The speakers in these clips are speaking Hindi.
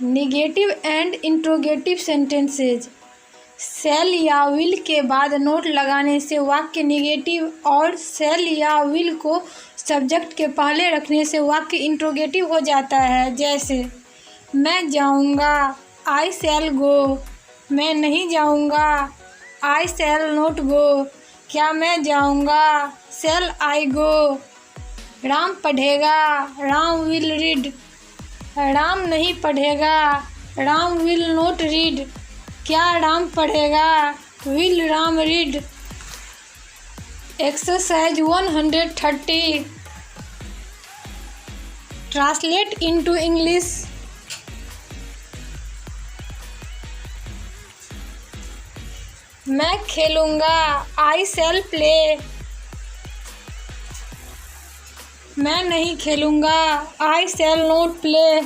Negative and interrogative sentences. Shall या विल के बाद नोट लगाने से वाक्य निगेटिव और शैल या विल को सब्जेक्ट के पहले रखने से वाक्य इंट्रोगेटिव हो जाता है। जैसे मैं जाऊंगा, आई शैल गो। मैं नहीं जाऊंगा, आई शैल नॉट गो। क्या मैं जाऊंगा, शैल आई गो। राम पढ़ेगा, राम विल रीड। राम नहीं पढ़ेगा, राम विल नॉट रीड। क्या राम पढ़ेगा, will Ram read. Exercise 130। Translate into English. मैं खेलूंगा, आई शैल प्ले। मैं नहीं खेलूंगा, आई शैल नॉट प्ले।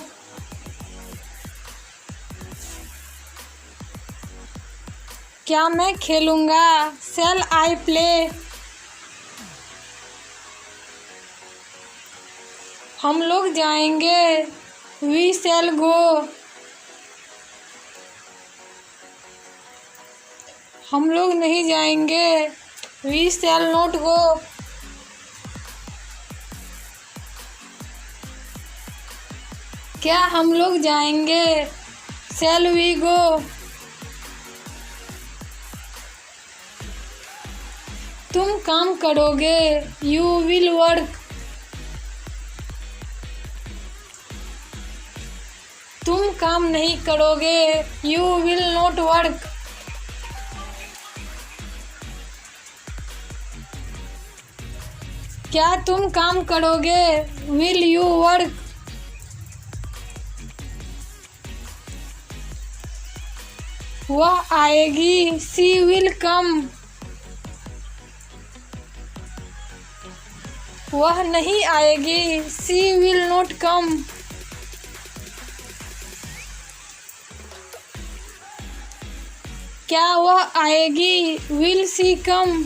क्या मैं खेलूंगा, शैल आई प्ले। हम लोग जाएंगे, वी शैल गो। हम लोग नहीं जाएंगे, वी शैल नॉट गो। क्या हम लोग जाएंगे, शैल वी गो। तुम काम करोगे, यू विल वर्क। तुम काम नहीं करोगे, यू विल नॉट वर्क। क्या तुम काम करोगे, विल यू वर्क। वह आएगी, शी विल कम। वह नहीं आएगी, शी विल नॉट कम। क्या वह आएगी, विल शी कम।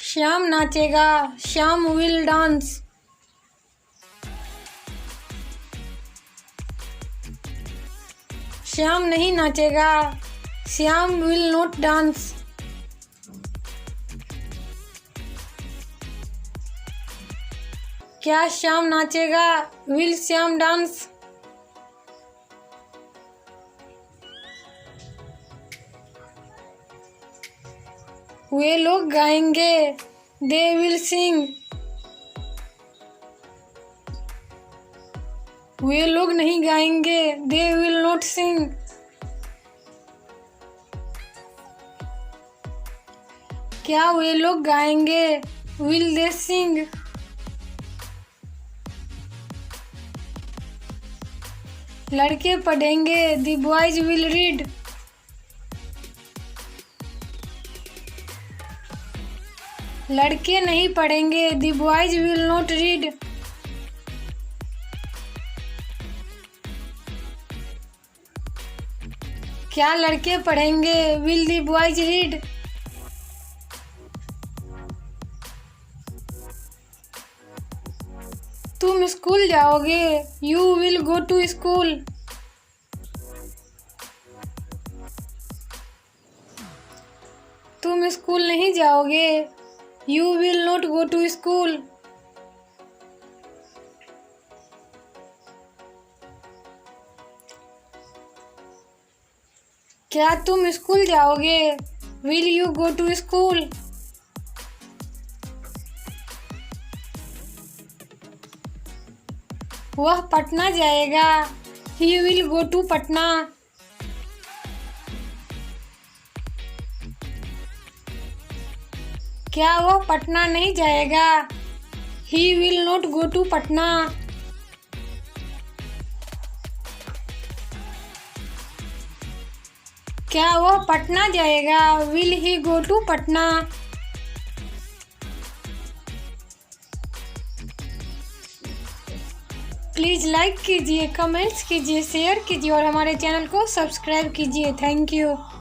श्याम नाचेगा, श्याम विल डांस। श्याम नहीं नाचेगा, श्याम विल नॉट डांस। क्या श्याम नाचेगा, विल श्याम डांस। वे लोग गाएंगे, दे विल सिंग। वे लोग नहीं गाएंगे, दे विल नॉट सिंग। क्या वे लोग गाएंगे, विल दे सिंग। लड़के पढ़ेंगे, द बॉयज विल रीड। लड़के नहीं पढ़ेंगे, the boys will not read. क्या लड़के पढ़ेंगे, विल द बॉयज रीड। तुम स्कूल जाओगे, you will go to school. तुम स्कूल नहीं जाओगे, you will not go to school. क्या तुम स्कूल जाओगे, will you go to school. वह पटना जाएगा, he will go to Patna. क्या वह पटना नहीं जाएगा, he will not go to Patna. क्या वह पटना जाएगा, will he go to Patna. Please like कीजिए, कमेंट्स कीजिए, शेयर कीजिए और हमारे चैनल को सब्सक्राइब कीजिए। Thank you.